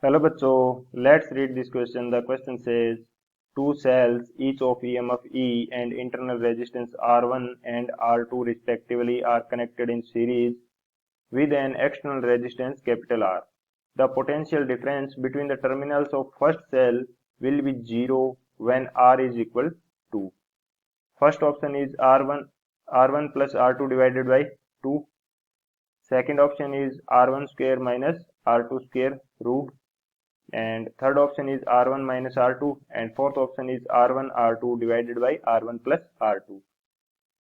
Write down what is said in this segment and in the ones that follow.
Hello bachcho, let's read this question. The question says two cells each of EMF E and internal resistance R1 and R2 respectively are connected in series with an external resistance capital R. The potential difference between the terminals of first cell will be 0 when R is equal to. First option is R1 plus R2 divided by 2. Second option is R1 square minus R2 square root. And third option is R1 minus R2 and fourth opशन is R1 R2 divided by R1 plus R2।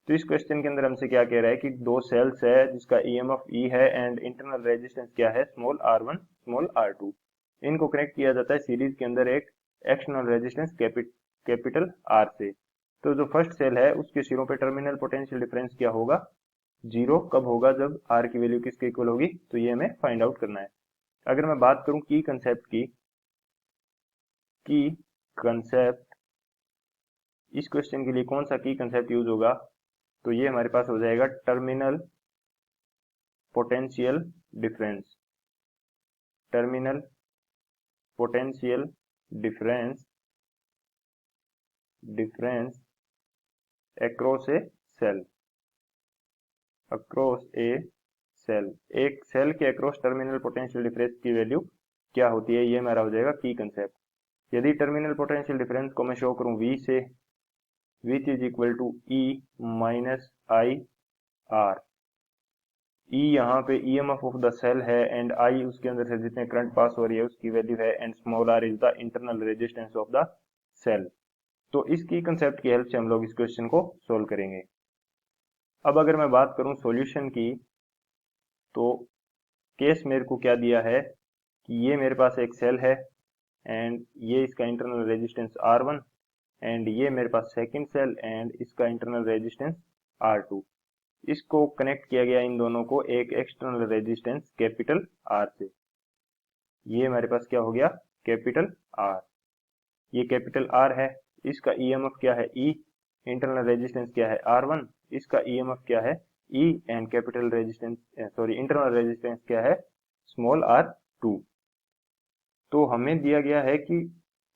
तो इस question के अंदर हमसे क्या कह रहा है कि दो सेल्स है जिसका EMF E है एंड इंटरनल रेजिस्टेंस क्या है स्मॉल R1 स्मॉल R2। इनको कनेक्ट किया जाता है सीरीज के अंदर एक एक्सटर्नल रेजिस्टेंस कैपिटल R से। तो जो फर्स्ट सेल है उसके सिरों पे टर्मिनल पोटेंशियल डिफरेंस क्या होगा, जीरो कब होगा, जब R की वैल्यू किसके इक्वल होगी। तो ये हमें फाइंड आउट करना है। अगर मैं बात करूं की कंसेप्ट की कंसेप्ट इस क्वेश्चन के लिए कौन सा की कंसेप्ट यूज होगा, तो ये हमारे पास हो जाएगा terminal potential difference. Terminal potential difference across a cell. Across a cell, एक सेल के अक्रॉस टर्मिनल पोटेंशियल डिफरेंस की वैल्यू क्या होती है, ये हमारा हो जाएगा की कंसेप्ट। यदि टर्मिनल पोटेंशियल डिफरेंस को मैं शो करूं V से, which is equal to E minus I R. E यहाँ पे EMF ऑफ द सेल है एंड I उसके अंदर से जितने करंट पास हो रही है उसकी वैल्यू है and small r is the internal resistance of the cell. तो इसकी कंसेप्ट की हेल्प से हम लोग इस क्वेश्चन को सोल्व करेंगे। अब अगर मैं बात करूं सॉल्यूशन की, तो केस मेरे को क्या दिया है कि ये मेरे पास एक सेल है एंड ये इसका इंटरनल रेजिस्टेंस R1 एंड ये मेरे पास सेकंड सेल एंड इसका इंटरनल रेजिस्टेंस R2। इसको कनेक्ट किया गया इन दोनों को एक एक्सटर्नल रेजिस्टेंस कैपिटल R से। ये हमारे पास क्या हो गया, कैपिटल R। ये कैपिटल R है, इसका EMF क्या है E, इंटरनल रेजिस्टेंस क्या है R1, इसका EMF क्या है E and capital resistance internal resistance क्या है स्मॉल r2। तो हमें दिया गया है कि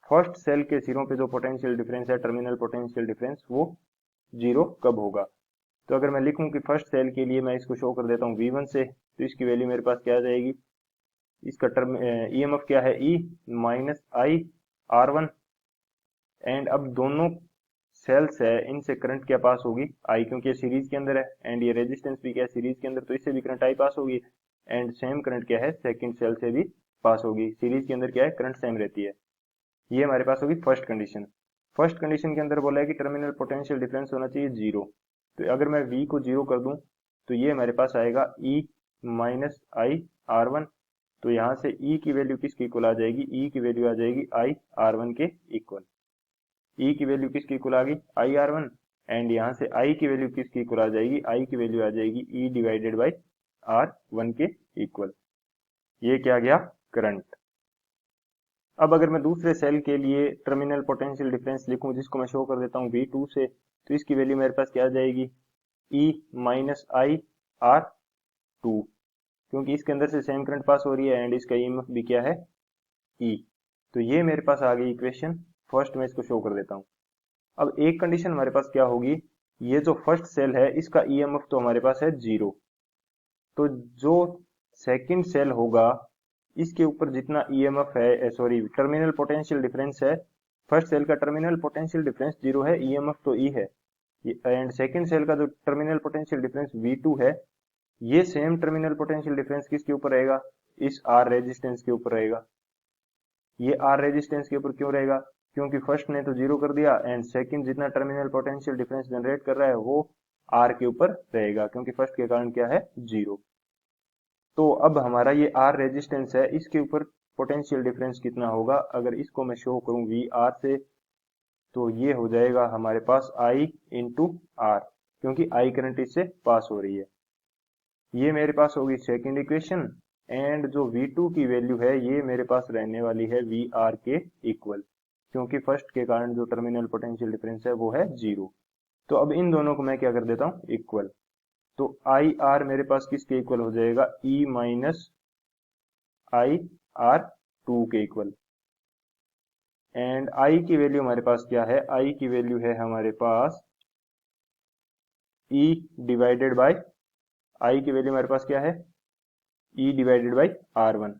फर्स्ट सेल के सिरों पे जो पोटेंशियल डिफरेंस है टर्मिनल पोटेंशियल डिफरेंस वो जीरो कब होगा। तो अगर मैं लिखूं कि फर्स्ट सेल के लिए मैं इसको शो कर देता हूं V1 से, तो इसकी वैल्यू मेरे पास क्या आ जाएगी, इसका EMF क्या है E minus I R1 and अब दोनों सेल्स है इनसे करंट क्या पास होगी I, क्योंकि ये सीरीज के अंदर है एंड ये रेजिस्टेंस भी क्या है सीरीज के अंदर, तो इससे भी करंट I पास होगी एंड सेम करंट क्या है सेकंड सेल से भी पास होगी। सीरीज के अंदर क्या है करंट सेम रहती है। ये हमारे पास होगी फर्स्ट कंडीशन। फर्स्ट कंडीशन के अंदर बोला है कि टर्मिनल पोटेंशियल डिफरेंस होना चाहिए जीरो। तो अगर मैं V को जीरो कर दूं तो ये हमारे पास आएगा E माइनस आई R1। तो यहाँ से E की वैल्यू किसके इक्वल आ जाएगी, E की वैल्यू आ जाएगी I R1 के इक्वल। E की वैल्यू किसकी इक्वल आ गई I R1 एंड यहाँ से I की वैल्यू किसकी इक्वल आ जाएगी, I की वैल्यू आ जाएगी E डिवाइडेड बाई R1 के इक्वल। ये क्या गया करंट। अब अगर मैं दूसरे सेल के लिए टर्मिनल पोटेंशियल डिफरेंस लिखूं जिसको मैं शो कर देता हूं V2 से, तो इसकी वैल्यू मेरे पास क्या आ जाएगी E माइनस आई R2, क्योंकि इसके अंदर से सेम करंट पास हो रही है एंड इसका EMF भी क्या है E। तो ये मेरे पास आ गई इक्वेशन फर्स्ट, में इसको शो कर देता हूं। अब एक कंडीशन हमारे पास क्या होगी, ये जो फर्स्ट सेल है इसका EMF तो हमारे पास है जीरो, तो जो सेकंड सेल होगा इसके ऊपर जितना EMF है टर्मिनल पोटेंशियल डिफरेंस है, फर्स्ट सेल का टर्मिनल पोटेंशियल डिफरेंस जीरो है, EMF तो E है एंड सेकंड सेल का जो टर्मिनल पोटेंशियल डिफरेंस V2 है, ये सेम टर्मिनल पोटेंशियल डिफरेंस किसके ऊपर रहेगा, इस R रेजिस्टेंस के ऊपर रहेगा। ये R रेजिस्टेंस के ऊपर क्यों रहेगा, क्योंकि फर्स्ट ने तो जीरो कर दिया एंड सेकंड जितना टर्मिनल पोटेंशियल डिफरेंस जनरेट कर रहा है वो R के ऊपर रहेगा, क्योंकि फर्स्ट के कारण क्या है जीरो। तो अब हमारा ये R रेजिस्टेंस है, इसके ऊपर पोटेंशियल डिफरेंस कितना होगा, अगर इसको मैं शो करूं VR से, तो ये हो जाएगा हमारे पास I इंटू R, क्योंकि I करंट इससे पास हो रही है। ये मेरे पास होगी सेकंड इक्वेशन एंड जो V2 की वैल्यू है ये मेरे पास रहने वाली है VR के इक्वल, क्योंकि फर्स्ट के कारण जो टर्मिनल पोटेंशियल डिफरेंस है वो है जीरो। तो अब इन दोनों को मैं क्या कर देता हूं इक्वल, तो आई आर मेरे पास किसके इक्वल हो जाएगा E माइनस आई R2 2 के इक्वल। एंड आई की वैल्यू हमारे पास क्या है, आई की वैल्यू है हमारे पास E डिवाइडेड बाय, आई की वैल्यू हमारे पास क्या है, E divided by R1,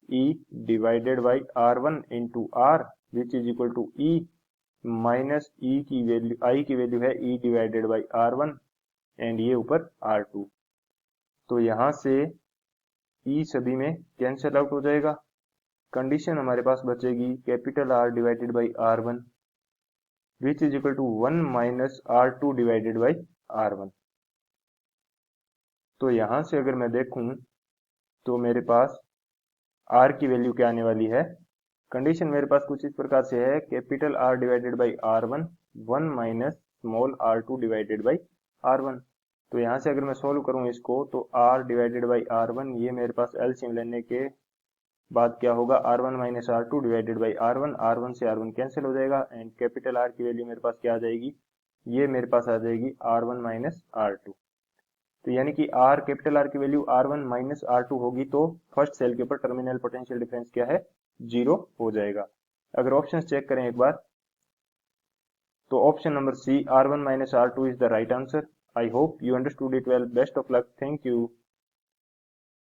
E divided by R1 into R which is equal to E minus E की वैल्यू, आई की वैल्यू है E divided by R1 and ये ऊपर R2। तो यहां से E सभी में कैंसिल आउट हो जाएगा। कंडीशन हमारे पास बचेगी capital R divided by R1 which is equal to 1 minus R2 divided by R1। तो यहां से अगर मैं देखूं तो मेरे पास R की वैल्यू क्या आने वाली है, कंडीशन मेरे पास कुछ इस प्रकार से है, capital R divided by R1 1 minus small R2 divided by R1। तो यहां से अगर मैं सॉल्व करूं इसको तो R डिवाइडेड बाई R1, ये मेरे पास एलसीएम लेने के बाद क्या होगा, R1 minus R2 divided by R1, R1 से R1 कैंसिल हो जाएगा एंड कैपिटल R की वैल्यू मेरे पास क्या आ जाएगी, ये मेरे पास आ जाएगी R1 माइनस R2। तो यानी कि R कैपिटल R की वैल्यू R1 माइनस R2 होगी तो फर्स्ट सेल के ऊपर टर्मिनल पोटेंशियल डिफरेंस क्या है, 0 हो जाएगा। अगर ऑप्शन चेक करें एक बार तो option number C R1 minus R2 is the right answer. I hope you understood it well. Best of luck. Thank you.